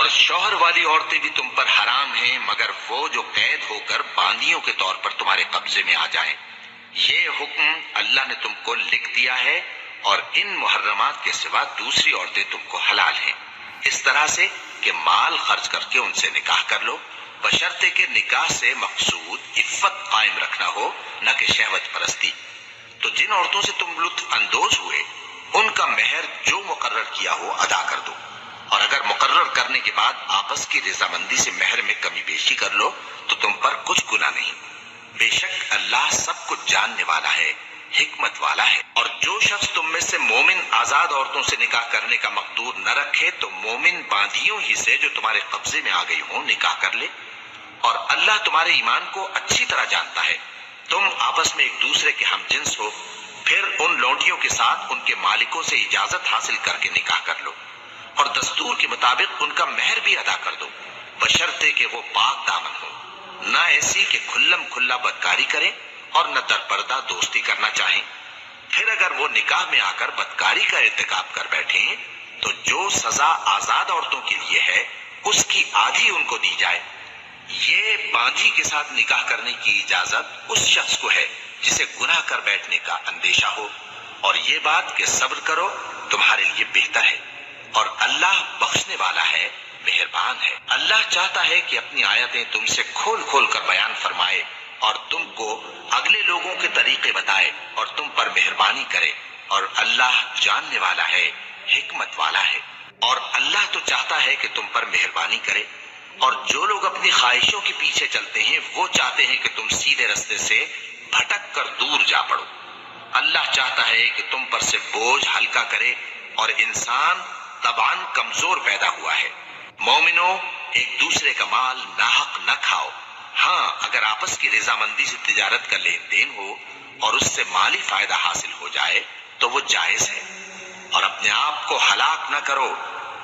اور شوہر والی عورتیں بھی تم پر حرام ہیں مگر وہ جو قید ہو کر باندیوں کے طور پر تمہارے قبضے میں آ جائیں۔ یہ حکم اللہ نے تم کو لکھ دیا ہے، اور ان محرمات کے سوا دوسری عورتیں تم کو حلال ہیں، اس طرح سے کہ مال خرچ کر کے ان سے نکاح کر لو، بشرطے کہ نکاح سے مقصود عفت قائم رکھنا ہو، نہ کہ شہوت پرستی۔ تو جن عورتوں سے تم لطف اندوز ہوئے ان کا مہر جو مقرر کیا ہو ادا کر دو، اور اگر مقرر کرنے کے بعد آپس کی رضامندی سے مہر میں کمی بیشی کر لو تو تم پر کچھ گناہ نہیں۔ بے شک اللہ سب کچھ جاننے والا ہے، حکمت والا ہے۔ اور جو شخص تم میں سے مومن آزاد عورتوں سے نکاح کرنے کا مقدور نہ رکھے تو مومن باندیوں ہی سے جو تمہارے قبضے میں آ گئی ہوں نکاح کر لے، اور اللہ تمہارے ایمان کو اچھی طرح جانتا ہے۔ تم آپس میں ایک دوسرے کے ہم جنس ہو، پھر ان لونڈیوں کے ساتھ ان کے مالکوں سے اجازت حاصل کر کے نکاح کر لو، اور دستور کے مطابق ان کا مہر بھی ادا کر دو، بشرطے کہ وہ پاک دامن ہو، نہ ایسی کہ کھلم کھلا بدکاری کریں اور نہ در پردہ دوستی کرنا چاہیں۔ پھر اگر وہ نکاح میں آ کر بدکاری کا ارتکاب کر بیٹھیں تو جو سزا آزاد عورتوں کے لیے ہے اس کی آدھی ان کو دی جائے۔ یہ باندھی کے ساتھ نکاح کرنے کی اجازت اس شخص کو ہے جسے گناہ کر بیٹھنے کا اندیشہ ہو، اور یہ بات کہ صبر کرو تمہارے لیے بہتر ہے، اور اللہ بخشنے والا ہے، مہربان ہے۔ اللہ چاہتا ہے کہ اپنی آیتیں تم سے کھول کھول کر بیان فرمائے اور تم کو اگلے لوگوں کے طریقے بتائے اور تم پر مہربانی کرے، اور اللہ جاننے والا ہے، حکمت والا ہے۔ اور اللہ تو چاہتا ہے کہ تم پر مہربانی کرے، اور جو لوگ اپنی خواہشوں کے پیچھے چلتے ہیں وہ چاہتے ہیں کہ تم سیدھے رستے سے بھٹک کر دور جا پڑو۔ اللہ چاہتا ہے کہ تم پر سے بوجھ ہلکا کرے، اور انسان طبعاً کمزور پیدا ہوا ہے۔ مومنوں، ایک دوسرے کا مال ناحق نہ کھاؤ۔ ہاں، اگر آپس کی رضامندی سے تجارت کا لین دین ہو اور اس سے مالی فائدہ حاصل ہو جائے تو وہ جائز ہے، اور اپنے آپ کو ہلاک نہ کرو،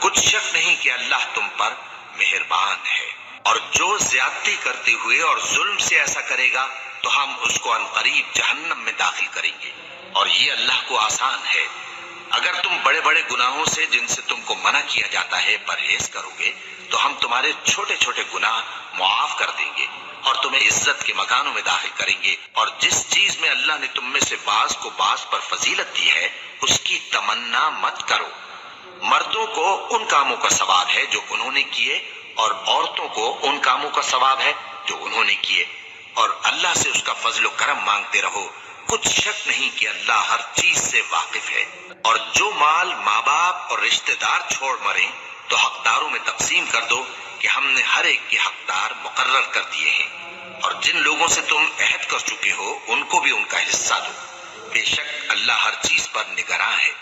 کچھ شک نہیں کہ اللہ تم پر مہربان ہے۔ اور جو زیادتی کرتے ہوئے اور ظلم سے ایسا کرے گا تو ہم اس کو عنقریب جہنم میں داخل کریں گے، اور یہ اللہ کو آسان ہے۔ اگر تم بڑے بڑے گناہوں سے جن سے تم کو منع کیا جاتا ہے پرہیز کرو گے تو ہم تمہارے چھوٹے چھوٹے گناہ معاف کر دیں گے اور تمہیں عزت کے مکانوں میں داخل کریں گے۔ اور جس چیز میں اللہ نے تم میں سے بعض کو بعض پر فضیلت دی ہے اس کی تمنا مت کرو۔ مردوں کو ان کاموں کا ثواب ہے جو انہوں نے کیے، اور عورتوں کو ان کاموں کا ثواب ہے جو انہوں نے کیے، اور اللہ سے اس کا فضل و کرم مانگتے رہو، کچھ شک نہیں کہ اللہ ہر چیز سے واقف ہے۔ اور جو مال ماں باپ اور رشتہ دار چھوڑ مریں تو حقداروں میں تقسیم کر دو کہ ہم نے ہر ایک کے حقدار مقرر کر دیے ہیں، اور جن لوگوں سے تم عہد کر چکے ہو ان کو بھی ان کا حصہ دو، بے شک اللہ ہر چیز پر نگراں ہے۔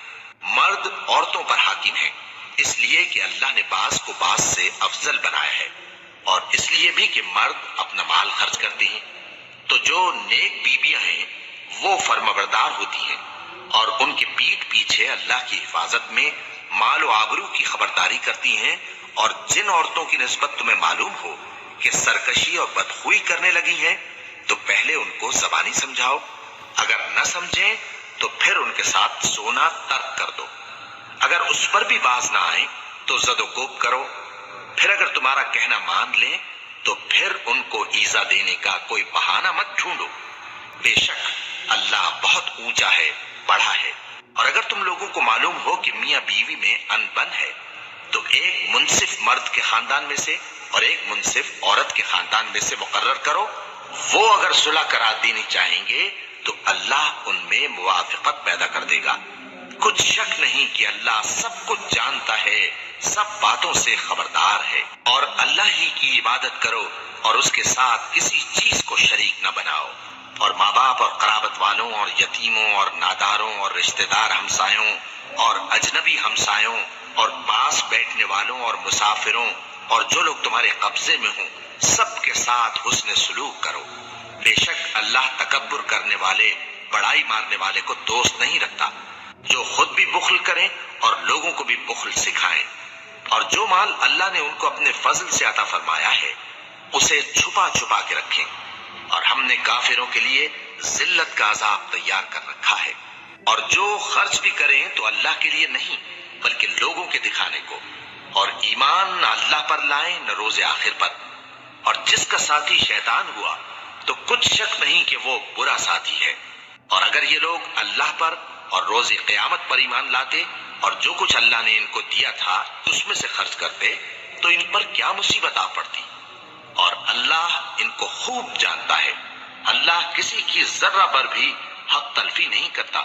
مرد عورتوں پر حاکم ہے، اس لیے کہ اللہ نے بعض کو بعض سے افضل بنایا ہے، اور اس لیے بھی کہ مرد اپنا مال خرچ کرتے ہیں۔ تو جو نیک بیویاں ہیں وہ فرمانبردار ہوتی ہیں، اور ان کے پیٹھ پیچھے اللہ کی حفاظت میں مال و آبرو کی خبرداری کرتی ہیں۔ اور جن عورتوں کی نسبت تمہیں معلوم ہو کہ سرکشی اور بدخوئی کرنے لگی ہیں تو پہلے ان کو زبانی سمجھاؤ، اگر نہ سمجھیں تو پھر ان کے ساتھ سونا ترک کر دو، اگر اس پر بھی باز نہ آئیں تو زد و کوب کرو، پھر اگر تمہارا کہنا مان لیں تو پھر ان کو ایذا دینے کا کوئی بہانہ مت ڈھونڈو، بے شک اللہ بہت اونچا ہے، بڑا ہے۔ اور اگر تم لوگوں کو معلوم ہو کہ میاں بیوی میں انبن ہے تو ایک منصف مرد کے خاندان میں سے اور ایک منصف عورت کے خاندان میں سے مقرر کرو، وہ اگر صلح کرا دینی چاہیں گے تو اللہ ان میں موافقت پیدا کر دے گا۔ کچھ شک نہیں کہ اللہ سب کچھ جانتا ہے، سب باتوں سے خبردار ہے۔ اور اللہ ہی کی عبادت کرو اور اس کے ساتھ کسی چیز کو شریک نہ بناؤ، اور ماں باپ اور قرابت والوں اور یتیموں اور ناداروں اور رشتہ دار ہمسایوں اور اجنبی ہمسایوں اور پاس بیٹھنے والوں اور مسافروں اور جو لوگ تمہارے قبضے میں ہوں سب کے ساتھ حسن سلوک کرو، بے شک اللہ تکبر کرنے والے، بڑائی مارنے والے کو دوست نہیں رکھتا۔ جو خود بھی بخل کریں اور لوگوں کو بھی بخل سکھائیں، اور جو مال اللہ نے ان کو اپنے فضل سے عطا فرمایا ہے اسے چھپا چھپا کے رکھیں، اور ہم نے کافروں کے لیے ذلت کا عذاب تیار کر رکھا ہے۔ اور جو خرچ بھی کریں تو اللہ کے لیے نہیں بلکہ لوگوں کے دکھانے کو، اور ایمان نہ اللہ پر لائیں نہ روز آخر پر، اور جس کا ساتھی شیطان ہوا تو کچھ شک نہیں کہ وہ برا ساتھی ہے۔ اور اگر یہ لوگ اللہ پر اور روز قیامت پر ایمان لاتے اور جو کچھ اللہ نے ان کو دیا تھا اس میں سے خرچ کرتے تو ان پر کیا مصیبت آ پڑتی، اور اللہ ان کو خوب جانتا ہے۔ اللہ کسی کی ذرہ پر بھی حق تلفی نہیں کرتا،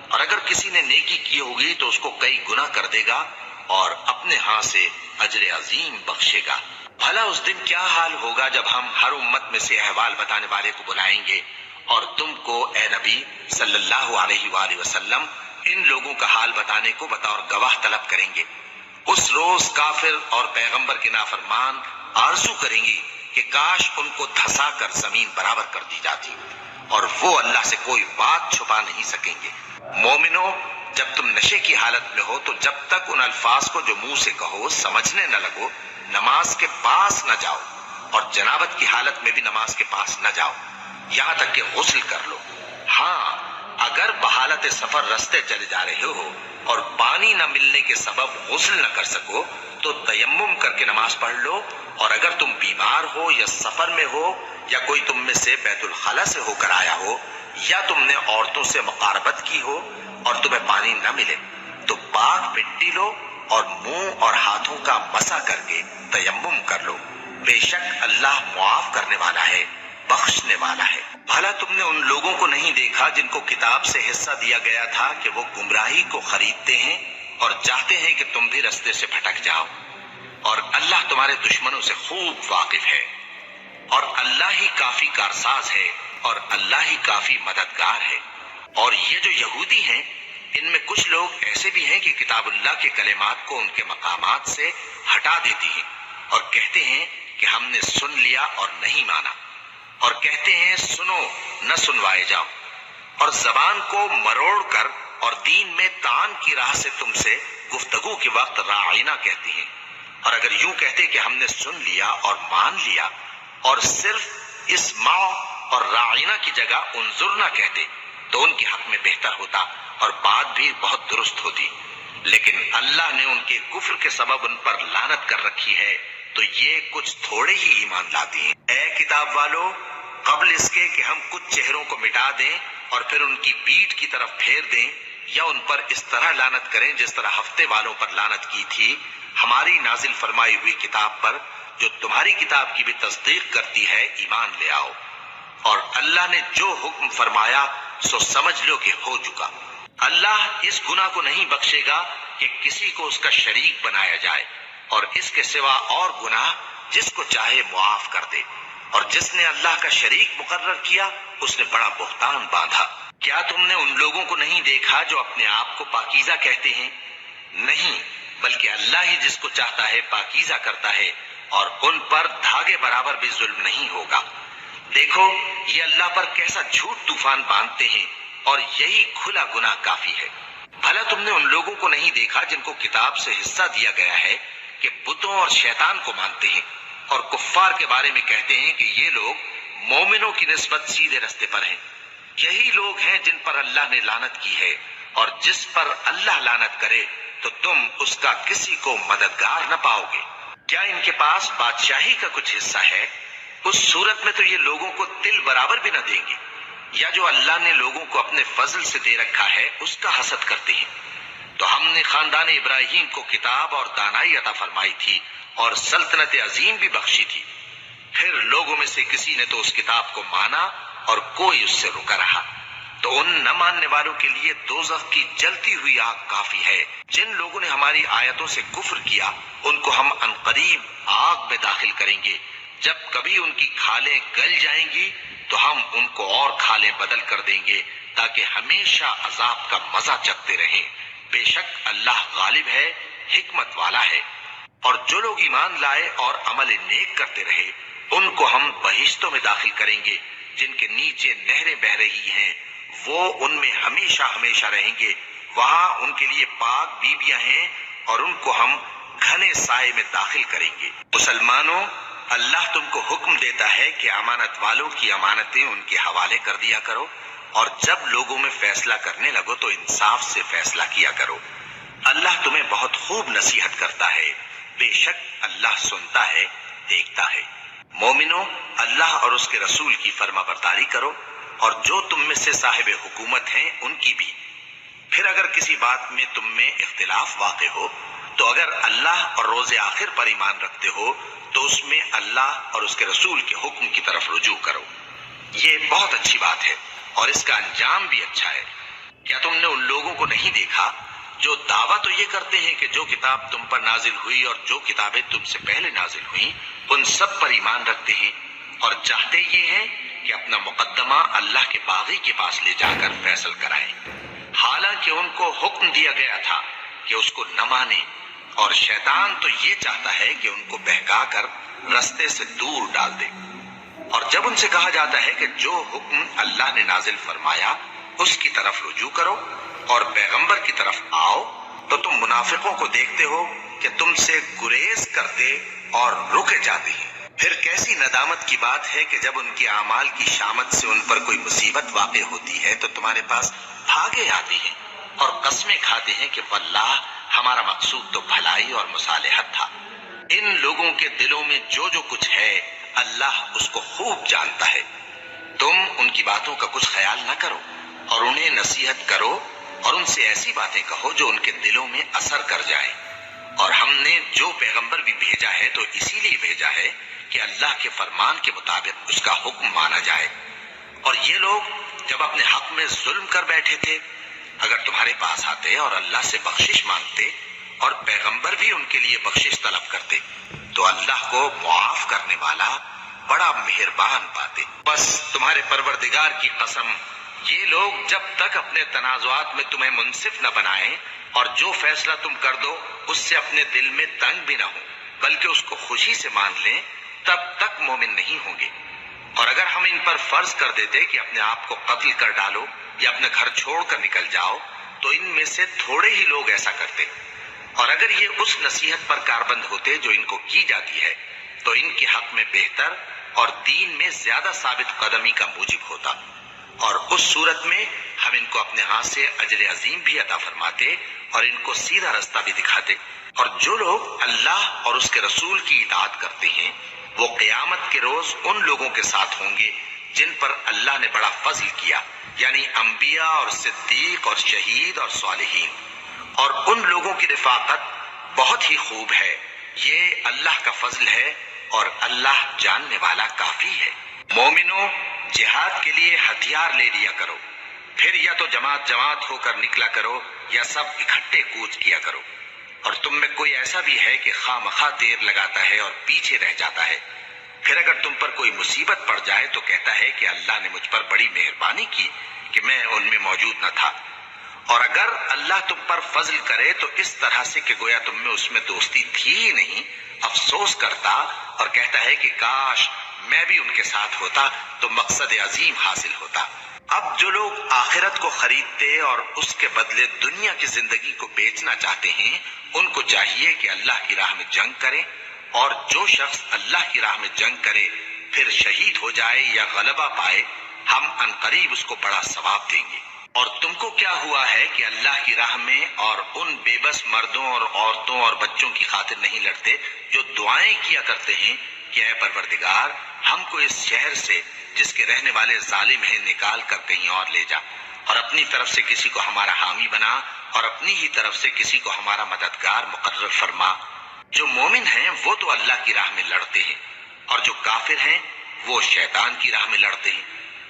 اور اگر کسی نے نیکی کی ہوگی تو اس کو کئی گنا کر دے گا اور اپنے ہاں سے اجر عظیم بخشے گا۔ بھلا اس دن کیا حال ہوگا جب ہم ہر امت میں سے احوال بتانے والے کو بلائیں گے اور تم کو اے نبی صلی اللہ علیہ وآلہ وسلم ان لوگوں کا حال بتانے کو بطور گواہ طلب کریں گے۔ اس روز کافر اور پیغمبر کے نافرمان آرزو کریں گی کہ کاش ان کو دھسا کر زمین برابر کر دی جاتی، اور وہ اللہ سے کوئی بات چھپا نہیں سکیں گے۔ مومنو، جب تم نشے کی حالت میں ہو تو جب تک ان الفاظ کو جو منہ سے کہو سمجھنے نہ لگو نماز کے پاس نہ جاؤ، اور جنابت کی حالت میں بھی نماز کے پاس نہ جاؤ یہاں تک کہ غسل کر لو۔ ہاں، اگر بحالت سفر رستے چلے جا رہے ہو اور پانی نہ ملنے کے سبب غسل نہ کر سکو تو تیمم کر کے نماز پڑھ لو، اور اگر تم بیمار ہو یا سفر میں ہو یا کوئی تم میں سے بیت الخلا سے ہو کر آیا ہو یا تم نے عورتوں سے مقاربت کی ہو اور تمہیں پانی نہ ملے تو پاک مٹی لو اور منہ اور ہاتھوں کا مسح کر کے تیمم کر لو۔ بے شک اللہ معاف کرنے والا ہے، بخشنے والا ہے۔ بھلا تم نے ان لوگوں کو نہیں دیکھا جن کو کتاب سے حصہ دیا گیا تھا کہ وہ گمراہی کو خریدتے ہیں اور چاہتے ہیں کہ تم بھی رستے سے بھٹک جاؤ، اور اللہ تمہارے دشمنوں سے خوب واقف ہے، اور اللہ ہی کافی کارساز ہے اور اللہ ہی کافی مددگار ہے۔ اور یہ جو یہودی ہیں ان میں کچھ لوگ ایسے بھی ہیں کہ کتاب اللہ کے کلمات کو ان کے مقامات سے ہٹا دیتی ہیں اور کہتے ہیں کہ ہم نے سن لیا اور نہیں مانا، اور کہتے ہیں سنو نہ سنوائے جاؤ، اور زبان کو مروڑ کر اور دین میں طعن کی راہ سے تم سے گفتگو کے وقت راعینا کہتے ہیں، اور اگر یوں کہتے کہ ہم نے سن لیا اور مان لیا اور صرف اسمعوا اور راعینا کی جگہ انظرنا کہتے تو ان کے حق میں بہتر ہوتا اور بات بھی بہت درست ہوتی، لیکن اللہ نے ان کے کفر کے سبب ان پر لعنت کر رکھی ہے تو یہ کچھ تھوڑے ہی ایمان لاتے ہیں۔ اے کتاب والو، قبل اس کے کہ ہم کچھ چہروں کو مٹا دیں اور پھر ان کی پیٹھ کی طرف پھیر دیں یا ان پر اس طرح لعنت کریں جس طرح ہفتے والوں پر لعنت کی تھی، ہماری نازل فرمائی ہوئی کتاب پر جو تمہاری کتاب کی بھی تصدیق کرتی ہے ایمان لے آؤ، اور اللہ نے جو حکم فرمایا سو سمجھ لو کہ ہو چکا۔ اللہ اس گناہ کو نہیں بخشے گا کہ کسی کو اس کا شریک بنایا جائے، اور اس کے سوا اور گناہ جس کو چاہے معاف کر دے، اور جس نے اللہ کا شریک مقرر کیا اس نے بڑا بہتان باندھا۔ کیا تم نے ان لوگوں کو نہیں دیکھا جو اپنے آپ کو پاکیزہ کہتے ہیں؟ نہیں، بلکہ اللہ ہی جس کو چاہتا ہے پاکیزہ کرتا ہے، اور ان پر دھاگے برابر بھی ظلم نہیں ہوگا۔ دیکھو یہ اللہ پر کیسا جھوٹ طوفان باندھتے ہیں، اور یہی کھلا گناہ کافی ہے۔ بھلا تم نے ان لوگوں کو نہیں دیکھا جن کو کتاب سے حصہ دیا گیا ہے کہ بتوں اور شیطان کو مانتے ہیں اور کفار کے بارے میں کہتے ہیں کہ یہ لوگ مومنوں کی نسبت سیدھے رستے پر ہیں؟ یہی لوگ ہیں جن پر اللہ نے لعنت کی ہے، اور جس پر اللہ لعنت کرے تو تم اس کا کسی کو مددگار نہ پاؤ گے۔ کیا ان کے پاس بادشاہی کا کچھ حصہ ہے؟ اس صورت میں تو یہ لوگوں کو تل برابر بھی نہ دیں گے، یا جو اللہ نے لوگوں کو اپنے فضل سے دے رکھا ہے اس کا حسد کرتے ہیں۔ تو ہم نے خاندان ابراہیم کو کتاب اور دانائی عطا فرمائی تھی اور سلطنت عظیم بھی بخشی تھی، پھر لوگوں میں سے کسی نے تو اس کتاب کو مانا اور کوئی اس سے رکا رہا، تو ان نہ ماننے والوں کے لیے دوزخ کی جلتی ہوئی آگ کافی ہے۔ جن لوگوں نے ہماری آیتوں سے کفر کیا ان کو ہم عنقریب آگ میں داخل کریں گے، جب کبھی ان کی کھالیں گل جائیں گی تو ہم ان کو اور کھالیں بدل کر دیں گے تاکہ ہمیشہ عذاب کا مزہ چکھتے رہیں۔ بے شک اللہ غالب ہے، حکمت والا ہے۔ اور جو لوگ ایمان لائے اور عمل نیک کرتے رہے ان کو ہم بہشتوں میں داخل کریں گے جن کے نیچے نہریں بہہ رہی ہیں، وہ ان میں ہمیشہ ہمیشہ رہیں گے، وہاں ان کے لیے پاک بیویاں ہیں اور ان کو ہم گھنے سائے میں داخل کریں گے۔ مسلمانوں، اللہ تم کو حکم دیتا ہے کہ امانت والوں کی امانتیں ان کے حوالے کر دیا کرو، اور جب لوگوں میں فیصلہ کرنے لگو تو انصاف سے فیصلہ کیا کرو۔ اللہ تمہیں بہت خوب نصیحت کرتا ہے، بے شک اللہ سنتا ہے، دیکھتا ہے۔ مومنو، اللہ اور اس کے رسول کی فرما برداری کرو، اور جو تم میں سے صاحب حکومت ہیں ان کی بھی۔ پھر اگر کسی بات میں تم میں اختلاف واقع ہو تو اگر اللہ اور روز آخر پر ایمان رکھتے ہو تو اس میں اللہ اور اس کے رسول کے حکم کی طرف رجوع کرو۔ یہ بہت اچھی بات ہے اور اس کا انجام بھی اچھا ہے۔ کیا تم نے ان لوگوں کو نہیں دیکھا جو دعویٰ تو یہ کرتے ہیں کہ جو کتاب تم پر نازل ہوئی اور جو کتابیں تم سے پہلے نازل ہوئیں ان سب پر ایمان رکھتے ہیں، اور چاہتے یہ ہیں کہ اپنا مقدمہ اللہ کے باغی کے پاس لے جا کر فیصل کرائیں، حالانکہ ان کو حکم دیا گیا تھا کہ اس کو نہ مانیں، اور شیطان تو یہ چاہتا ہے کہ ان کو بہکا کر رستے سے دور ڈال دے۔ اور جب ان سے کہا جاتا ہے کہ جو حکم اللہ نے نازل فرمایا اس کی طرف رجوع کرو اور پیغمبر کی طرف آؤ، تو تم منافقوں کو دیکھتے ہو کہ تم سے گریز کرتے اور رکے جاتے ہیں۔ پھر کیسی ندامت کی بات ہے کہ جب ان کے اعمال کی شامت سے ان پر کوئی مصیبت واقع ہوتی ہے تو تمہارے پاس بھاگے آتے ہیں اور قسمیں کھاتے ہیں کہ واللہ ہمارا مقصود تو بھلائی اور مصالحت تھا۔ ان لوگوں کے دلوں میں جو جو کچھ ہے اللہ اس کو خوب جانتا ہے۔ تم ان کی باتوں کا کچھ خیال نہ کرو اور انہیں نصیحت کرو اور ان سے ایسی باتیں کہو جو ان کے دلوں میں اثر کر جائے۔ اور ہم نے جو پیغمبر بھی بھیجا ہے تو اسی لیے بھیجا ہے کہ اللہ کے فرمان کے مطابق اس کا حکم مانا جائے۔ اور یہ لوگ جب اپنے حق میں ظلم کر بیٹھے تھے، اگر تمہارے پاس آتے اور اللہ سے بخشش مانگتے اور پیغمبر بھی ان کے لیے بخشش طلب کرتے تو اللہ کو معاف کرنے والا بڑا مہربان پاتے۔ بس تمہارے پروردگار کی قسم، یہ لوگ جب تک اپنے تنازعات میں تمہیں منصف نہ بنائیں اور جو فیصلہ تم کر دو اس سے اپنے دل میں تنگ بھی نہ ہو بلکہ اس کو خوشی سے مان لیں، تب تک مومن نہیں ہوں گے۔ اور اگر ہم ان پر فرض کر دیتے کہ اپنے آپ کو قتل کر ڈالو یا اپنے گھر چھوڑ کر نکل جاؤ تو ان میں سے تھوڑے ہی لوگ ایسا کرتے، اور اگر یہ اس نصیحت پر کاربند ہوتے جو ان کو کی جاتی ہے تو ان کے حق میں بہتر اور دین میں زیادہ ثابت قدمی کا موجب ہوتا، اور اس صورت میں ہم ان کو اپنے ہاتھ سے اجر عظیم بھی عطا فرماتے اور ان کو سیدھا رستہ بھی دکھاتے۔ اور جو لوگ اللہ اور اس کے رسول کی اطاعت کرتے ہیں وہ قیامت کے روز ان لوگوں کے ساتھ ہوں گے جن پر اللہ نے بڑا فضل کیا، یعنی انبیاء اور صدیق اور شہید اور صالحین، اور ان لوگوں کی رفاقت بہت ہی خوب ہے۔ یہ اللہ کا فضل ہے اور اللہ جاننے والا کافی ہے۔ مومنو، جہاد کے لیے ہتھیار لے لیا کرو، پھر یا تو جماعت جماعت ہو کر نکلا کرو یا سب اکٹھے کوچ کیا کرو۔ اور تم میں کوئی ایسا بھی ہے کہ خواہ مخواہ دیر لگاتا ہے اور پیچھے رہ جاتا ہے، پھر اگر تم پر کوئی مصیبت پڑ جائے تو کہتا ہے کہ اللہ نے مجھ پر بڑی مہربانی کی کہ میں ان میں موجود نہ تھا۔ اور اگر اللہ تم پر فضل کرے تو اس طرح سے کہ گویا تم میں اس میں دوستی تھی ہی نہیں، افسوس کرتا اور کہتا ہے کہ کاش میں بھی ان کے ساتھ ہوتا تو مقصد عظیم حاصل ہوتا۔ اب جو لوگ آخرت کو خریدتے اور اس کے بدلے دنیا کی زندگی کو بیچنا چاہتے ہیں ان کو چاہیے کہ اللہ کی راہ میں جنگ کریں، اور جو شخص اللہ کی راہ میں جنگ کرے پھر شہید ہو جائے یا غلبہ پائے ہم عنقریب اس کو بڑا ثواب دیں گے۔ اور تم کو کیا ہوا ہے کہ اللہ کی راہ میں اور ان بے بس مردوں اور عورتوں اور بچوں کی خاطر نہیں لڑتے جو دعائیں کیا کرتے ہیں کہ اے پروردگار ہم کو اس شہر سے جس کے رہنے والے ظالم ہیں نکال کر کہیں اور لے جا، اور اپنی طرف سے کسی کو ہمارا حامی بنا اور اپنی ہی طرف سے کسی کو ہمارا مددگار مقرر فرما۔ جو مومن ہیں وہ تو اللہ کی راہ میں لڑتے ہیں اور جو کافر ہیں وہ شیطان کی راہ میں لڑتے ہیں،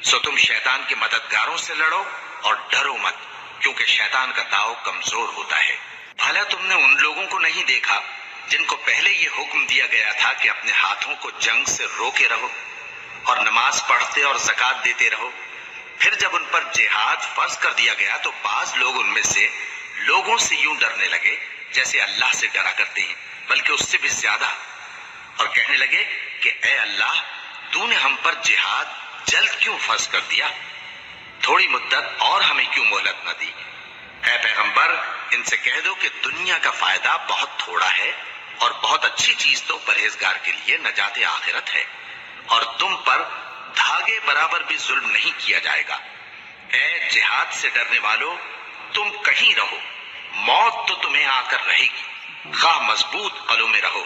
سو تم شیطان کے مددگاروں سے لڑو اور ڈرو مت، کیونکہ شیطان کا داؤ کمزور ہوتا ہے۔ بھلا تم نے ان لوگوں کو نہیں دیکھا جن کو پہلے یہ حکم دیا گیا تھا کہ اپنے ہاتھوں کو جنگ سے روکے رہو اور نماز پڑھتے اور زکوٰۃ دیتے رہو، پھر جب ان پر جہاد فرض کر دیا گیا تو بعض لوگ ان میں سے لوگوں سے یوں ڈرنے لگے جیسے اللہ سے ڈرا کرتے ہیں، بلکہ اس سے بھی زیادہ، اور کہنے لگے کہ اے اللہ تو نے ہم پر جہاد جلد کیوں فرض کر دیا، تھوڑی مدت اور ہمیں کیوں مہلت نہ دی۔ اے پیغمبر ان سے کہہ دو کہ دنیا کا فائدہ بہت تھوڑا ہے اور بہت اچھی چیز تو پرہیزگار کے لیے نجات آخرت ہے، اور تم پر دھاگے برابر بھی ظلم نہیں کیا جائے گا۔ اے جہاد سے ڈرنے والو، تم کہیں رہو، موت تو تمہیں آ کر رہے گی، خواہ مضبوط معتقلوں میں رہو،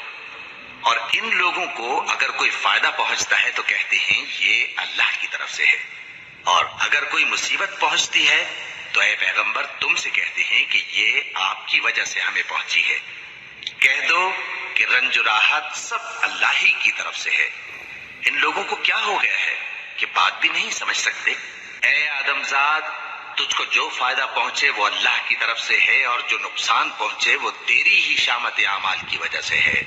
اور ان لوگوں کو اگر کوئی فائدہ پہنچتا ہے تو کہتے ہیں یہ اللہ کی طرف سے ہے، اور اگر کوئی مصیبت پہنچتی ہے تو اے پیغمبر تم سے کہتے ہیں کہ یہ آپ کی وجہ سے ہمیں پہنچی ہے۔ کہہ دو کہ رنج و راحت سب اللہ ہی کی طرف سے ہے۔ ان لوگوں کو کیا ہو گیا ہے کہ بات بھی نہیں سمجھ سکتے؟ اے آدم زاد، تجھ کو جو فائدہ پہنچے وہ اللہ کی طرف سے ہے، اور جو نقصان پہنچے وہ تیری ہی شامت اعمال کی وجہ سے ہے۔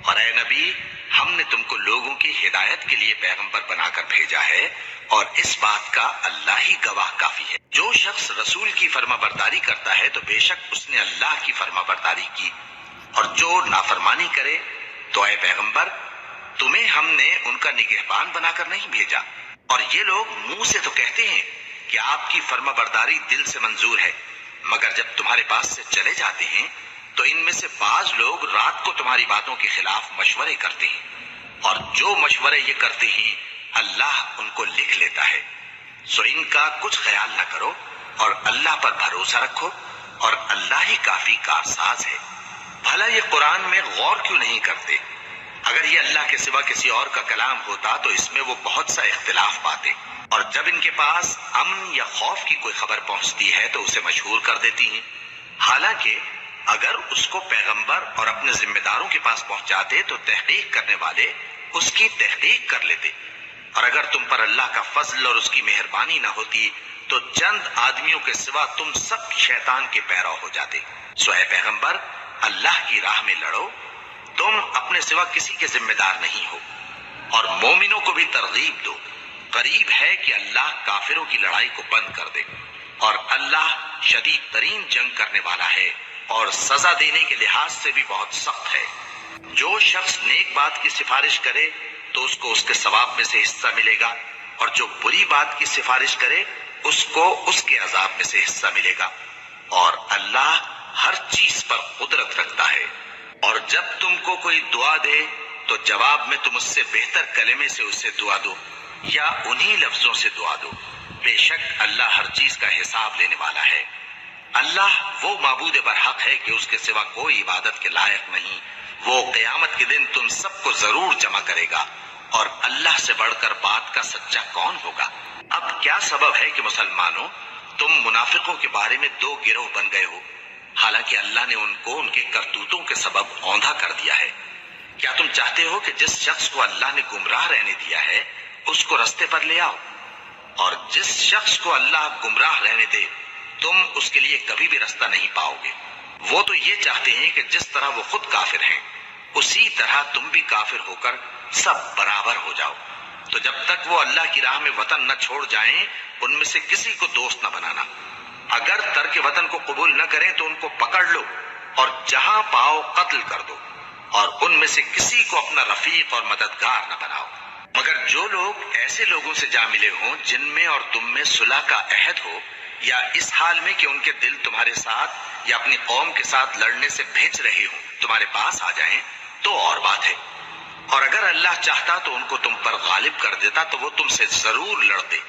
اور اے نبی، ہم نے تم کو لوگوں کی ہدایت کے لیے پیغمبر بنا کر بھیجا ہے، اور اس بات کا اللہ ہی گواہ کافی ہے۔ جو شخص رسول کی فرما برداری کرتا ہے تو بے شک اس نے اللہ کی فرما برداری کی، اور جو نافرمانی کرے تو اے پیغمبر تمہیں ہم نے ان کا نگہبان بنا کر نہیں بھیجا۔ اور یہ لوگ منہ سے تو کہتے ہیں کہ آپ کی فرما برداری دل سے منظور ہے، مگر جب تمہارے پاس سے چلے جاتے ہیں تو ان میں سے بعض لوگ رات کو تمہاری باتوں کے خلاف مشورے کرتے ہیں، اور جو مشورے یہ کرتے ہیں اللہ ان کو لکھ لیتا ہے۔ سو ان کا کچھ خیال نہ کرو اور اللہ پر بھروسہ رکھو، اور اللہ ہی کافی کارساز ہے۔ بھلا یہ قرآن میں غور کیوں نہیں کرتے؟ اگر یہ اللہ کے سوا کسی اور کا کلام ہوتا تو اس میں وہ بہت سا اختلاف پاتے، اور جب ان کے پاس امن یا خوف کی کوئی خبر پہنچتی ہے تو اسے مشہور کر دیتی ہیں، حالانکہ اگر اس کو پیغمبر اور اپنے ذمہ داروں کے پاس پہنچاتے تو تحقیق کرنے والے اس کی تحقیق کر لیتے، اور اگر تم پر اللہ کا فضل اور اس کی مہربانی نہ ہوتی تو چند آدمیوں کے سوا تم سب شیطان کے پیرو ہو جاتے۔ سو اے پیغمبر، اللہ کی راہ میں لڑو، تم اپنے سوا کسی کے ذمہ دار نہیں ہو، اور مومنوں کو بھی ترغیب دو۔ قریب ہے کہ اللہ کافروں کی لڑائی کو بند کر دے، اور اللہ شدید ترین جنگ کرنے والا ہے اور سزا دینے کے لحاظ سے بھی بہت سخت ہے۔ جو شخص نیک بات کی سفارش کرے تو اس کو اس کے ثواب میں سے حصہ ملے گا، اور جو بری بات کی سفارش کرے اس کو اس کے عذاب میں سے حصہ ملے گا، اور اللہ ہر چیز پر قدرت رکھتا ہے۔ اور جب تم کو کوئی دعا دے تو جواب میں تم اس سے بہتر کلمے سے اسے دعا دو، یا انہی لفظوں سے دعا دو، بے شک اللہ ہر چیز کا حساب لینے والا ہے۔ اللہ وہ معبود برحق ہے کہ اس کے سوا کوئی عبادت کے لائق نہیں۔ وہ قیامت کے دن تم سب کو ضرور جمع کرے گا، اور اللہ سے بڑھ کر بات کا سچا کون ہوگا؟ اب کیا سبب ہے کہ مسلمانوں تم منافقوں کے بارے میں دو گروہ بن گئے ہو، حالانکہ اللہ نے ان کو ان کے کرتوتوں کے سبب اوندھا کر دیا ہے؟ کیا تم چاہتے ہو کہ جس شخص کو اللہ نے گمراہ رہنے دیا ہے اس کو رستے پر لے آؤ، اور جس شخص کو اللہ گمراہ رہنے دے تم اس کے لیے کبھی بھی رستہ نہیں پاؤ گے؟ وہ تو یہ چاہتے ہیں کہ جس طرح وہ خود کافر ہیں اسی طرح تم بھی کافر ہو کر سب برابر ہو جاؤ۔ تو جب تک وہ اللہ کی راہ میں وطن نہ چھوڑ جائیں ان میں سے کسی کو دوست نہ بنانا۔ اگر ترک وطن کو قبول نہ کریں تو ان کو پکڑ لو اور جہاں پاؤ قتل کر دو، اور ان میں سے کسی کو اپنا رفیق اور مددگار نہ بناؤ، مگر جو لوگ ایسے لوگوں سے جا ملے ہوں جن میں اور تم میں صلح کا عہد ہو، یا اس حال میں کہ ان کے دل تمہارے ساتھ یا اپنی قوم کے ساتھ لڑنے سے بھیج رہے ہوں تمہارے پاس آ جائیں تو اور بات ہے، اور اگر اللہ چاہتا تو ان کو تم پر غالب کر دیتا تو وہ تم سے ضرور لڑتے۔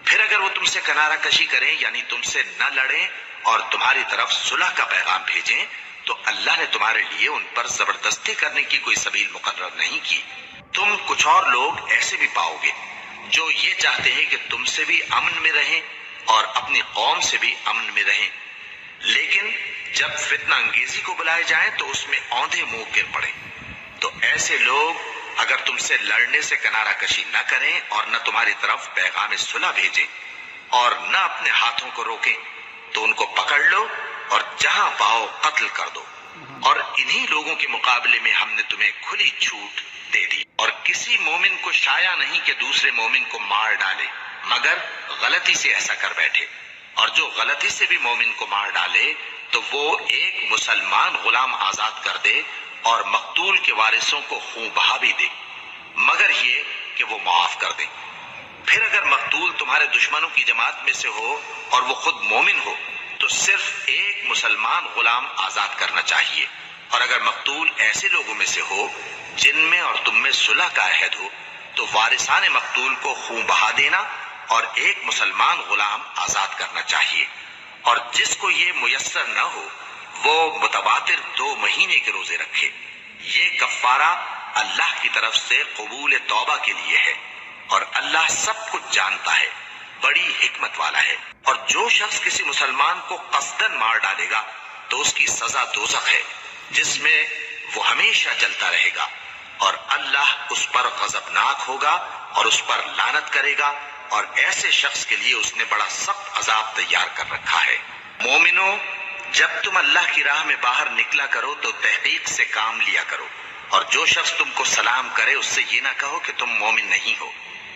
پھر اگر وہ تم سے کنارہ کشی کریں یعنی تم سے نہ لڑیں اور تمہاری طرف صلح کا پیغام بھیجیں تو اللہ نے تمہارے لیے ان پر زبردستی کرنے کی کوئی سبیل مقرر نہیں کی۔ تم کچھ اور لوگ ایسے بھی پاؤ گے جو یہ چاہتے ہیں کہ تم سے بھی امن میں رہیں اور اپنی قوم سے بھی امن میں رہیں، لیکن جب فتنہ انگیزی کو بلائے جائیں تو اس میں اوندھے منہ گر پڑیں۔ تو ایسے لوگ اگر تم سے لڑنے سے کنارہ کشی نہ کریں اور نہ تمہاری طرف پیغام صلح بھیجیں اور نہ اپنے ہاتھوں کو روکیں تو ان کو پکڑ لو اور جہاں پاؤ قتل کر دو، اور انہی لوگوں کے مقابلے میں ہم نے تمہیں کھلی چھوٹ دے دی، اور کسی مومن کو شایع نہیں کہ دوسرے مومن کو مار ڈالے مگر غلطی سے ایسا کر بیٹھے، اور جو غلطی سے بھی مومن کو مار ڈالے تو وہ ایک مسلمان غلام آزاد کر دے اور مقتول کے وارثوں کو خون بہا بھی دے، مگر یہ کہ وہ معاف کر دیں۔ پھر اگر مقتول تمہارے دشمنوں کی جماعت میں سے ہو اور وہ خود مومن ہو تو صرف ایک مسلمان غلام آزاد کرنا چاہیے، اور اگر مقتول ایسے لوگوں میں سے ہو جن میں اور تم میں صلح کا عہد ہو تو وارثان مقتول کو خون بہا دینا اور ایک مسلمان غلام آزاد کرنا چاہیے، اور جس کو یہ میسر نہ ہو وہ متواتر 2 مہینے کے روزے رکھے۔ یہ کفارہ اللہ کی طرف سے قبول توبہ کے لیے ہے، اور اللہ سب کچھ جانتا ہے، بڑی حکمت والا ہے۔ اور جو شخص کسی مسلمان کو قصدن مار ڈالے گا تو اس کی سزا دوزخ ہے، جس میں وہ ہمیشہ جلتا رہے گا، اور اللہ اس پر غضبناک ہوگا اور اس پر لعنت کرے گا، اور ایسے شخص کے لیے اس نے بڑا سخت عذاب تیار کر رکھا ہے۔ مومنو، جب تم اللہ کی راہ میں باہر نکلا کرو تو تحقیق سے کام لیا کرو، اور جو شخص تم کو سلام کرے اس سے یہ نہ کہو کہ تم مومن نہیں ہو،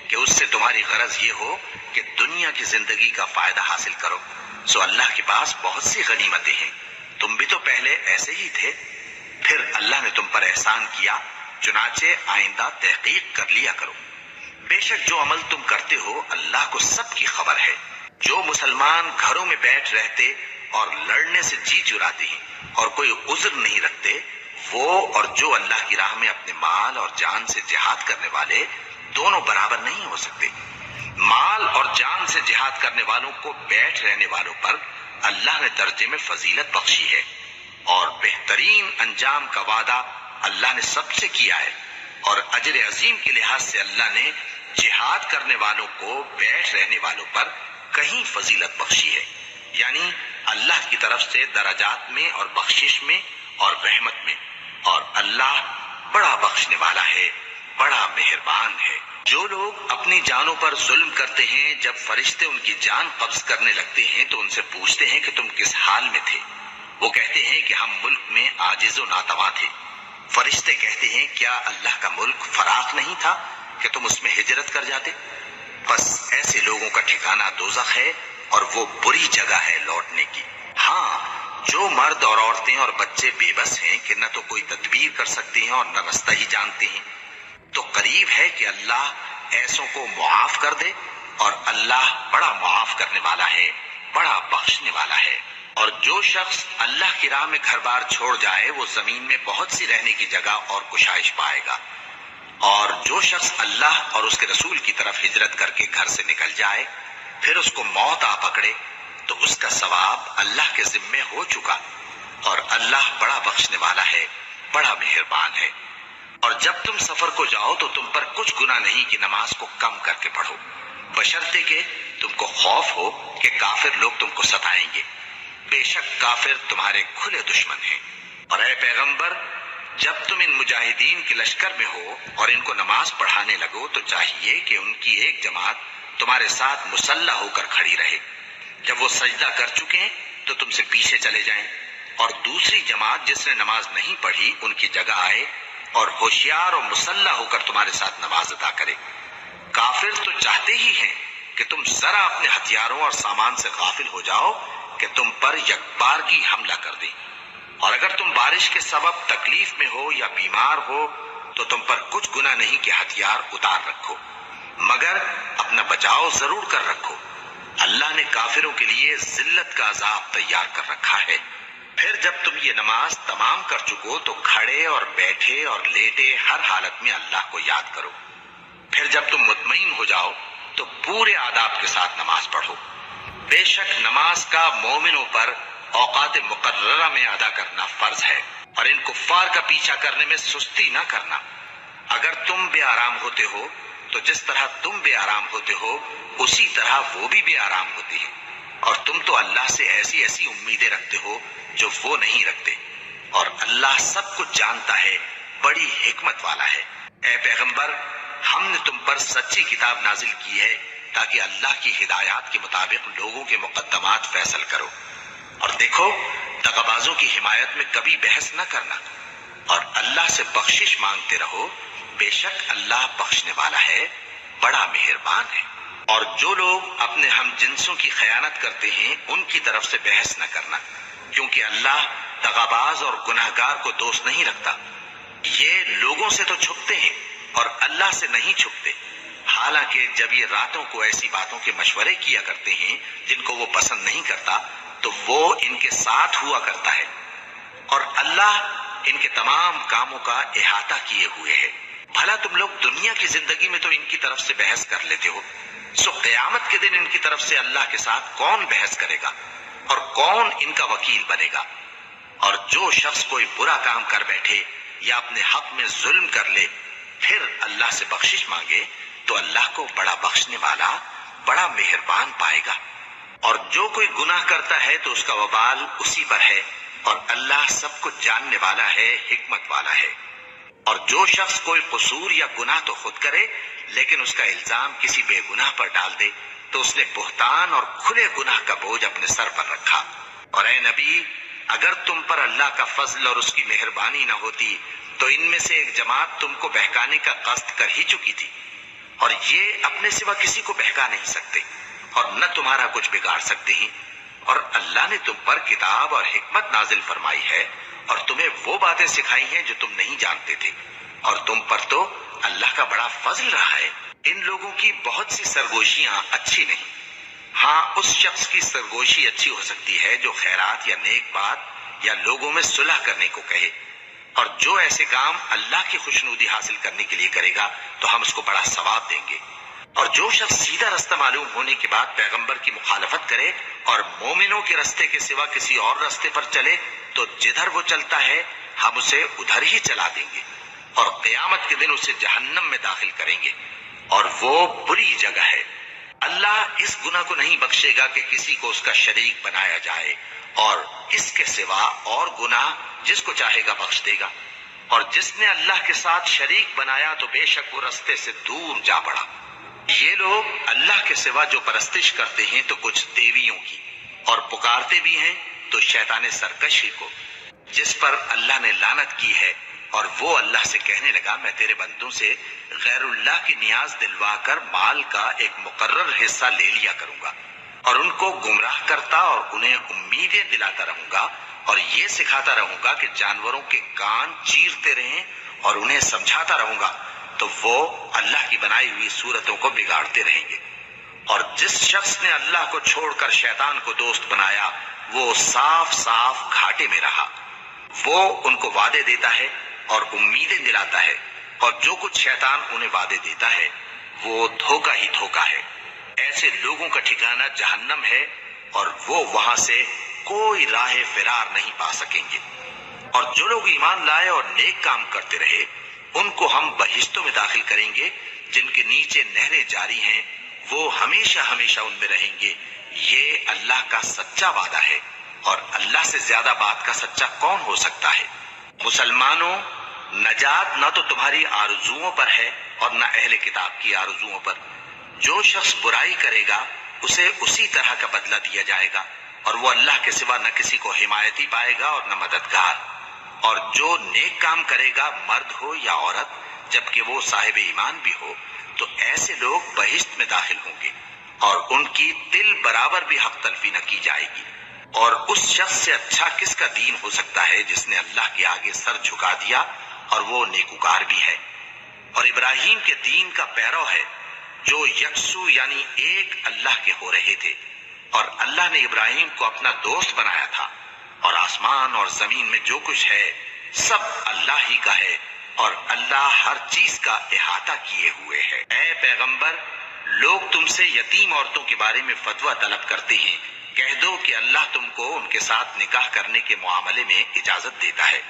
کہ اس سے تمہاری غرض یہ ہو کہ دنیا کی زندگی کا فائدہ حاصل کرو۔ سو اللہ کے پاس بہت سی غنیمتیں ہیں، تم بھی تو پہلے ایسے ہی تھے، پھر اللہ نے تم پر احسان کیا، چنانچہ آئندہ تحقیق کر لیا کرو۔ بے شک جو عمل تم کرتے ہو اللہ کو سب کی خبر ہے۔ جو مسلمان گھروں میں بیٹھ رہتے اور لڑنے سے جی چراتے ہیں اور کوئی عذر نہیں رکھتے، وہ اور جو اللہ کی راہ میں اپنے مال اور جان سے جہاد کرنے والے دونوں برابر نہیں ہو سکتے۔ مال اور جان سے جہاد کرنے والوں کو بیٹھ رہنے والوں پر اللہ نے درجے میں فضیلت بخشی ہے، اور بہترین انجام کا وعدہ اللہ نے سب سے کیا ہے، اور اجر عظیم کے لحاظ سے اللہ نے جہاد کرنے والوں کو بیٹھ رہنے والوں پر کہیں فضیلت بخشی ہے، یعنی اللہ کی طرف سے درجات میں اور بخشش میں اور رحمت میں، اور اللہ بڑا بخشنے والا ہے، بڑا مہربان ہے۔ جو لوگ اپنی جانوں پر ظلم کرتے ہیں، جب فرشتے ان کی جان قبض کرنے لگتے ہیں تو ان سے پوچھتے ہیں کہ تم کس حال میں تھے؟ وہ کہتے ہیں کہ ہم ملک میں عاجز و ناتواں تھے۔ فرشتے کہتے ہیں کیا اللہ کا ملک فراخ نہیں تھا کہ تم اس میں ہجرت کر جاتے؟ بس ایسے لوگوں کا ٹھکانہ دوزخ ہے، اور وہ بری جگہ ہے لوٹنے کی۔ ہاں، جو مرد اور عورتیں اور بچے بے بس ہیں کہ نہ تو کوئی تدبیر کر سکتے ہیں اور نہ رستہ ہی جانتے ہیں، تو قریب ہے کہ اللہ ایسوں کو معاف کر دے، اور اللہ بڑا معاف کرنے والا ہے، بڑا بخشنے والا ہے۔ اور جو شخص اللہ کی راہ میں گھر بار چھوڑ جائے وہ زمین میں بہت سی رہنے کی جگہ اور گشائش پائے گا، اور جو شخص اللہ اور اس کے رسول کی طرف ہجرت کر کے گھر سے نکل جائے پھر اس کو موت آ پکڑے تو اس کا ثواب اللہ کے ذمے ہو چکا، اور اللہ بڑا بخشنے والا ہے، بڑا مہربان ہے۔ اور جب تم سفر کو جاؤ تو تم پر کچھ گناہ نہیں کہ نماز کو کم کر کے پڑھو، بشرطے کہ تم کو خوف ہو کہ کافر لوگ تم کو ستائیں گے، بے شک کافر تمہارے کھلے دشمن ہیں۔ اور اے پیغمبر، جب تم ان مجاہدین کے لشکر میں ہو اور ان کو نماز پڑھانے لگو تو چاہیے کہ ان کی ایک جماعت تمہارے ساتھ مسلح ہو کر کھڑی رہے، جب وہ سجدہ کر چکے تو تم سے پیچھے چلے جائیں، اور دوسری جماعت جس نے نماز نہیں پڑھی ان کی جگہ آئے اور ہوشیار اور مسلح ہو کر تمہارے ساتھ نماز ادا کرے۔ کافر تو چاہتے ہی ہیں کہ تم ذرا اپنے ہتھیاروں اور سامان سے غافل ہو جاؤ کہ تم پر یکبارگی حملہ کر دیں، اور اگر تم بارش کے سبب تکلیف میں ہو یا بیمار ہو تو تم پر کچھ گناہ نہیں کہ ہتھیار اتار رکھو، مگر اپنا بچاؤ ضرور کر رکھو۔ اللہ نے کافروں کے لیے ذلت کا عذاب تیار کر رکھا ہے۔ پھر جب تم یہ نماز تمام کر چکو تو کھڑے اور بیٹھے اور لیٹے ہر حالت میں اللہ کو یاد کرو۔ پھر جب تم مطمئن ہو جاؤ تو پورے آداب کے ساتھ نماز پڑھو۔ بے شک نماز کا مومنوں پر اوقات مقررہ میں ادا کرنا فرض ہے، اور ان کفار کا پیچھا کرنے میں سستی نہ کرنا۔ اگر تم بے آرام ہوتے ہو تو جس طرح تم بے آرام ہوتے ہو اسی طرح وہ بھی بے آرام ہوتے ہیں، اور تم تو اللہ سے ایسی ایسی امیدیں رکھتے ہو جو وہ نہیں رکھتے، اور اللہ سب کچھ جانتا ہے، بڑی حکمت والا ہے۔ اے پیغمبر، ہم نے تم پر سچی کتاب نازل کی ہے تاکہ اللہ کی ہدایات کے مطابق لوگوں کے مقدمات فیصل کرو، اور دیکھو دغابازوں کی حمایت میں کبھی بحث نہ کرنا، اور اللہ سے بخشش مانگتے رہو، بے شک اللہ بخشنے والا ہے، بڑا مہربان ہے۔ اور جو لوگ اپنے ہم جنسوں کی خیانت کرتے ہیں ان کی طرف سے بحث نہ کرنا، کیونکہ اللہ دغاباز اور گناہگار کو دوست نہیں رکھتا۔ یہ لوگوں سے تو چھپتے ہیں اور اللہ سے نہیں چھپتے، حالانکہ جب یہ راتوں کو ایسی باتوں کے مشورے کیا کرتے ہیں جن کو وہ پسند نہیں کرتا تو وہ ان کے ساتھ ہوا کرتا ہے، اور اللہ ان کے تمام کاموں کا احاطہ کیے ہوئے ہے۔ بھلا تم لوگ دنیا کی زندگی میں تو ان کی طرف سے بحث کر لیتے ہو، سو قیامت کے دن ان کی طرف سے اللہ کے ساتھ کون بحث کرے گا اور کون ان کا وکیل بنے گا؟ اور جو شخص کوئی برا کام کر بیٹھے یا اپنے حق میں ظلم کر لے پھر اللہ سے بخشش مانگے تو اللہ کو بڑا بخشنے والا بڑا مہربان پائے گا۔ اور جو کوئی گناہ کرتا ہے تو اس کا وبال اسی پر ہے، اور اللہ سب کچھ جاننے والا ہے، حکمت والا ہے۔ اور جو شخص کوئی قصور یا گناہ تو خود کرے لیکن اس کا الزام کسی بے گناہ پر ڈال دے تو اس نے بہتان اور کھلے گناہ کا بوجھ اپنے سر پر رکھا۔ اور اے نبی، اگر تم پر اللہ کا فضل اور اس کی مہربانی نہ ہوتی تو ان میں سے ایک جماعت تم کو بہکانے کا قصد کر ہی چکی تھی، اور یہ اپنے سوا کسی کو بہکا نہیں سکتے اور نہ تمہارا کچھ بگاڑ سکتے ہیں۔ اور اللہ نے تم پر کتاب اور حکمت نازل فرمائی ہے اور تمہیں وہ باتیں سکھائی ہیں جو تم نہیں جانتے تھے، اور تم پر تو اللہ کا بڑا فضل رہا ہے۔ ان لوگوں کی بہت سی سرگوشیاں اچھی نہیں، ہاں اس شخص کی سرگوشی اچھی ہو سکتی ہے جو خیرات یا نیک بات یا لوگوں میں صلح کرنے کو کہے، اور جو ایسے کام اللہ کی خوشنودی حاصل کرنے کے لیے کرے گا تو ہم اس کو بڑا ثواب دیں گے۔ اور جو شخص سیدھا رستہ معلوم ہونے کے بعد پیغمبر کی مخالفت کرے اور مومنوں کے رستے کے سوا کسی اور رستے پر چلے تو جدھر وہ چلتا ہے ہم اسے ادھر ہی چلا دیں گے، اور قیامت کے دن اسے جہنم میں داخل کریں گے، اور وہ بری جگہ ہے۔ اللہ اس گناہ کو نہیں بخشے گا کہ کسی کو اس کا شریک بنایا جائے، اور اس کے سوا اور گناہ جس کو چاہے گا بخش دے گا، اور جس نے اللہ کے ساتھ شریک بنایا تو بے شک وہ رستے سے دور جا پڑا۔ یہ لوگ اللہ کے سوا جو پرستش کرتے ہیں تو کچھ دیویوں کی، اور پکارتے بھی ہیں تو شیطان سرکشی کو، جس پر اللہ نے لعنت کی ہے، اور وہ اللہ سے کہنے لگا میں تیرے بندوں سے غیر اللہ کی نیاز دلوا کر مال کا ایک مقرر حصہ لے لیا کروں گا، اور ان کو گمراہ کرتا اور انہیں امیدیں دلاتا رہوں گا، اور یہ سکھاتا رہوں گا کہ جانوروں کے کان چیرتے رہیں، اور انہیں سمجھاتا رہوں گا تو وہ اللہ کی بنائی ہوئی صورتوں کو بگاڑتے رہیں گے۔ اور جس شخص نے اللہ کو چھوڑ کر شیطان کو دوست بنایا وہ صاف صاف گھاٹے میں رہا۔ وہ ان کو وعدے دیتا ہے اور امیدیں دلاتا ہے، اور جو کچھ شیطان انہیں وعدے دیتا ہے وہ دھوکہ ہی دھوکہ ہے۔ ایسے لوگوں کا ٹھکانہ جہنم ہے، اور وہ وہاں سے کوئی راہ فرار نہیں پا سکیں گے۔ اور جو لوگ ایمان لائے اور نیک کام کرتے رہے ان کو ہم بہشتوں میں داخل کریں گے جن کے نیچے نہریں جاری ہیں، وہ ہمیشہ ہمیشہ ان میں رہیں گے۔ یہ اللہ کا سچا وعدہ ہے، اور اللہ سے زیادہ بات کا سچا کون ہو سکتا ہے؟ مسلمانوں، نجات نہ تو تمہاری آرزوؤں پر ہے اور نہ اہل کتاب کی آرزوؤں پر۔ جو شخص برائی کرے گا اسے اسی طرح کا بدلہ دیا جائے گا، اور وہ اللہ کے سوا نہ کسی کو حمایتی پائے گا اور نہ مددگار۔ اور جو نیک کام کرے گا مرد ہو یا عورت جبکہ وہ صاحب ایمان بھی ہو تو ایسے لوگ بہشت میں داخل ہوں گے، اور ان کی تل برابر بھی حق تلفی نہ کی جائے گی۔ اور اس شخص سے اچھا کس کا دین ہو سکتا ہے جس نے اللہ کے آگے سر جھکا دیا اور وہ نیکوکار بھی ہے، اور ابراہیم کے دین کا پیرو ہے جو یکسو یعنی ایک اللہ کے ہو رہے تھے، اور اللہ نے ابراہیم کو اپنا دوست بنایا تھا۔ اور آسمان اور زمین میں جو کچھ ہے سب اللہ ہی کا ہے، اور اللہ ہر چیز کا احاطہ کیے ہوئے ہے۔ اے پیغمبر، لوگ تم سے یتیم عورتوں کے بارے میں فتویٰ طلب کرتے ہیں، کہہ دو کہ اللہ تم کو ان کے ساتھ نکاح کرنے کے معاملے میں اجازت دیتا ہے،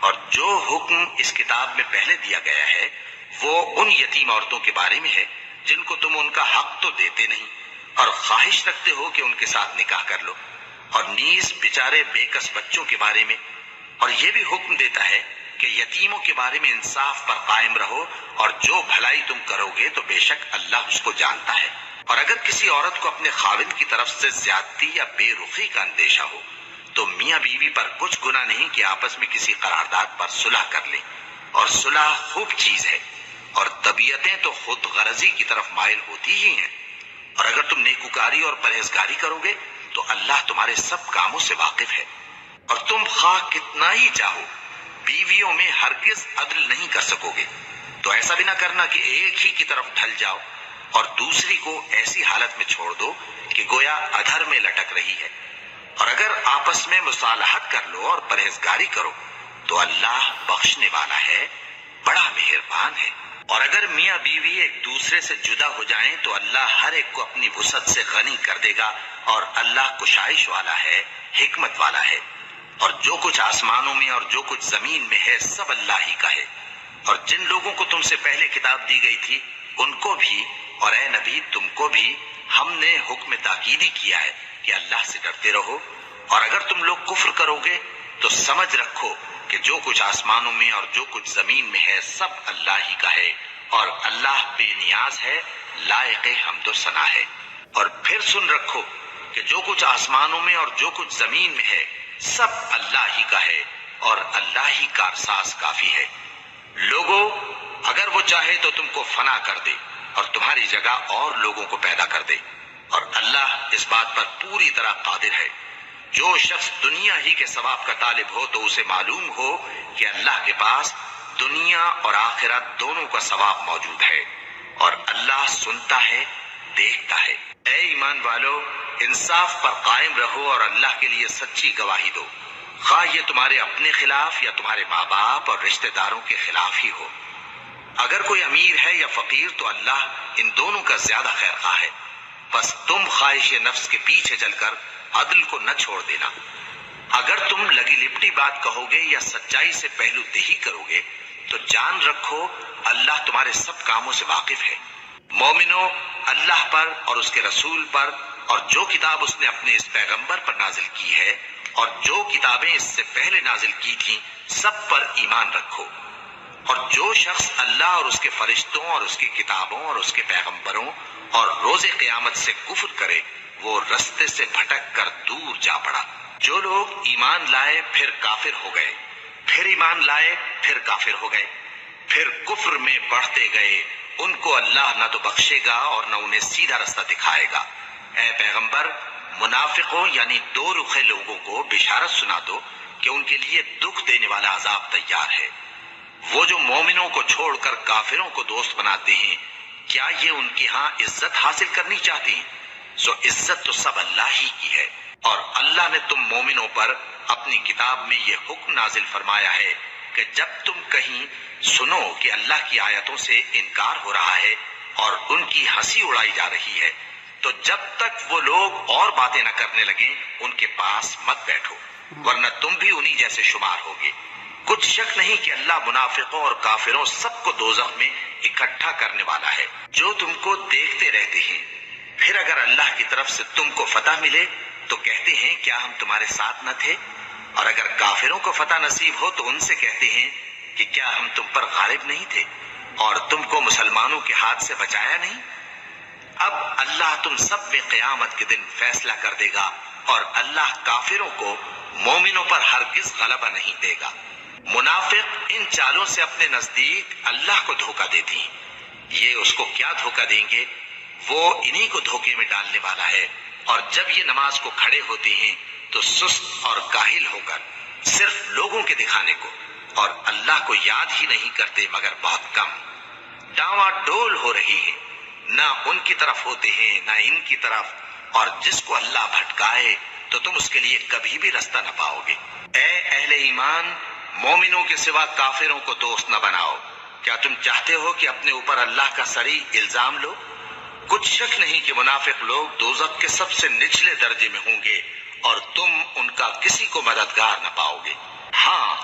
اور جو حکم اس کتاب میں پہلے دیا گیا ہے وہ ان یتیم عورتوں کے بارے میں ہے جن کو تم ان کا حق تو دیتے نہیں اور خواہش رکھتے ہو کہ ان کے ساتھ نکاح کر لو، اور نیز بیچارے بے کس بچوں کے بارے میں، اور یہ بھی حکم دیتا ہے کہ یتیموں کے بارے میں انصاف پر قائم رہو، اور جو بھلائی تم کرو گے تو بے شک اللہ اس کو جانتا ہے۔ اور اگر کسی عورت کو اپنے خاوند کی طرف سے زیادتی یا بے رخی کا اندیشہ ہو تو میاں بیوی پر کچھ گناہ نہیں کہ آپس میں کسی قرارداد پر صلح کر لیں، اور صلح خوب چیز ہے، اور طبیعتیں تو خود غرضی کی طرف مائل ہوتی ہی ہیں۔ اور اگر تم نیکوکاری اور پرہیزگاری کرو گے تو اللہ تمہارے سب کاموں سے واقف ہے۔ اور تم خواہ کتنا ہی چاہو بیویوں میں ہرگز عدل نہیں کر سکو گے، تو ایسا بھی نہ کرنا کہ ایک ہی کی طرف ڈھل جاؤ اور دوسری کو ایسی حالت میں چھوڑ دو کہ گویا ادھر میں لٹک رہی ہے۔ اور اگر آپس میں مصالحت کر لو اور پرہیزگاری کرو تو اللہ بخشنے والا ہے، بڑا مہربان ہے۔ اور اگر میاں بیوی ایک دوسرے سے جدا ہو جائیں تو اللہ ہر ایک کو اپنی وسعت سے غنی کر دے گا، اور اللہ کشائش والا ہے، حکمت والا ہے۔ اور جو کچھ آسمانوں میں اور جو کچھ زمین میں ہے سب اللہ ہی کا ہے۔ اور جن لوگوں کو تم سے پہلے کتاب دی گئی تھی ان کو بھی اور اے نبی تم کو بھی ہم نے حکم تاکیدی کیا ہے کہ اللہ سے ڈرتے رہو، اور اگر تم لوگ کفر کرو گے تو سمجھ رکھو کہ جو کچھ آسمانوں میں اور جو کچھ زمین میں ہے سب اللہ ہی کا ہے، اور اللہ بے نیاز ہے، لائق حمد و ثنا ہے۔ اور پھر سن رکھو کہ جو کچھ آسمانوں میں اور جو کچھ زمین میں ہے سب اللہ ہی کا ہے، اور اللہ ہی کارساز کافی ہے۔ لوگو اگر وہ چاہے تو تم کو فنا کر دے اور تمہاری جگہ اور لوگوں کو پیدا کر دے، اور اللہ اس بات پر پوری طرح قادر ہے۔ جو شخص دنیا ہی کے ثواب کا طالب ہو تو اسے معلوم ہو کہ اللہ کے پاس دنیا اور آخرت دونوں کا ثواب موجود ہے، اور اللہ سنتا ہے، دیکھتا ہے۔ اے ایمان والو، انصاف پر قائم رہو اور اللہ کے لیے سچی گواہی دو، خواہ یہ تمہارے اپنے خلاف یا تمہارے ماں باپ اور رشتہ داروں کے خلاف ہی ہو۔ اگر کوئی امیر ہے یا فقیر تو اللہ ان دونوں کا زیادہ خیر خواہ ہے، بس تم خواہش نفس کے پیچھے چل کر عدل کو نہ چھوڑ دینا۔ اگر تم لگی لپٹی بات کہو گے یا سچائی سے پہلو دہی کرو گے تو جان رکھو اللہ تمہارے سب کاموں سے واقف ہے۔ مومنو، اللہ پر اور اس کے رسول پر اور جو کتاب اس نے اپنے اس پیغمبر پر نازل کی ہے اور جو کتابیں اس سے پہلے نازل کی تھیں سب پر ایمان رکھو، اور جو شخص اللہ اور اس کے فرشتوں اور اس کی کتابوں اور اس کے پیغمبروں اور روز قیامت سے کفر کرے وہ رستے سے بھٹک کر دور جا پڑا۔ جو لوگ ایمان لائے پھر کافر ہو گئے، پھر ایمان لائے پھر کافر ہو گئے، پھر کفر میں بڑھتے گئے، ان کو اللہ نہ تو بخشے گا اور نہ انہیں سیدھا رستہ دکھائے گا۔ اے پیغمبر، منافقوں یعنی دو رخے لوگوں کو بشارت سنا دو کہ ان کے لیے دکھ دینے والا عذاب تیار ہے۔ وہ جو مومنوں کو چھوڑ کر کافروں کو دوست بناتے ہیں، کیا یہ ان کے ہاں عزت حاصل کرنی چاہتے ہیں؟ سو عزت تو سب اللہ ہی کی ہے، اور اللہ نے تم مومنوں پر اپنی کتاب میں یہ حکم نازل فرمایا ہے کہ جب تم کہیں سنو کہ اللہ کی آیتوں سے انکار ہو رہا ہے اور ان کی ہنسی اڑائی جا رہی ہے تو جب تک وہ لوگ اور باتیں نہ کرنے لگیں ان کے پاس مت بیٹھو، ورنہ تم بھی انہی جیسے شمار ہوگے۔ کچھ شک نہیں کہ اللہ منافقوں اور کافروں سب کو دوزخ میں اکٹھا کرنے والا ہے جو تم کو دیکھتے رہتے ہیں۔ پھر اگر اللہ کی طرف سے تم کو فتح ملے تو کہتے ہیں کیا ہم تمہارے ساتھ نہ تھے، اور اگر کافروں کو فتح نصیب ہو تو ان سے کہتے ہیں کہ کیا ہم تم پر غالب نہیں تھے اور تم کو مسلمانوں کے ہاتھ سے بچایا نہیں۔ اب اللہ تم سب میں قیامت کے دن فیصلہ کر دے گا، اور اللہ کافروں کو مومنوں پر ہرگز غلبہ نہیں دے گا۔ منافق ان چالوں سے اپنے نزدیک اللہ کو دھوکہ دیتی ہیں، یہ اس کو کیا دھوکہ دیں گے، وہ انہی کو دھوکے میں ڈالنے والا ہے۔ اور جب یہ نماز کو کھڑے ہوتے ہیں تو سست اور کاہل ہو کر صرف لوگوں کے دکھانے کو اور اللہ کو یاد ہی نہیں کرتے مگر بہت کم، ڈاواں ڈول ہو رہی ہیں، نہ ان کی طرف ہوتے ہیں نہ ان کی طرف، اور جس کو اللہ بھٹکائے تو تم اس کے لیے کبھی بھی رستہ نہ پاؤ گے۔ اے اہل ایمان، مومنوں کے سوا کافروں کو دوست نہ بناؤ۔ کیا تم چاہتے ہو کہ اپنے اوپر اللہ کا صریح الزام لو؟ کچھ شک نہیں کہ منافق لوگ دوزخ کے سب سے نچلے درجے میں ہوں گے اور تم ان کا کسی کو مددگار نہ پاؤ گے۔ ہاں،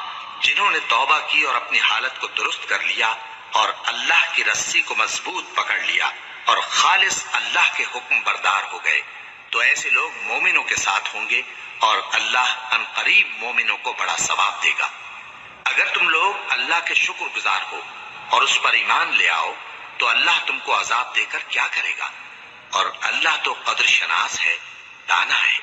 جنہوں نے توبہ کی اور اپنی حالت کو درست کر لیا اور اللہ کی رسی کو مضبوط پکڑ لیا اور خالص اللہ کے حکم بردار ہو گئے تو ایسے لوگ مومنوں کے ساتھ ہوں گے، اور اللہ ان قریب مومنوں کو بڑا ثواب دے گا۔ اگر تم لوگ اللہ کے شکر گزار ہو اور اس پر ایمان لے آؤ تو اللہ تم کو عذاب دے کر کیا کرے گا، اور اللہ تو قدر شناس ہے، دانا ہے۔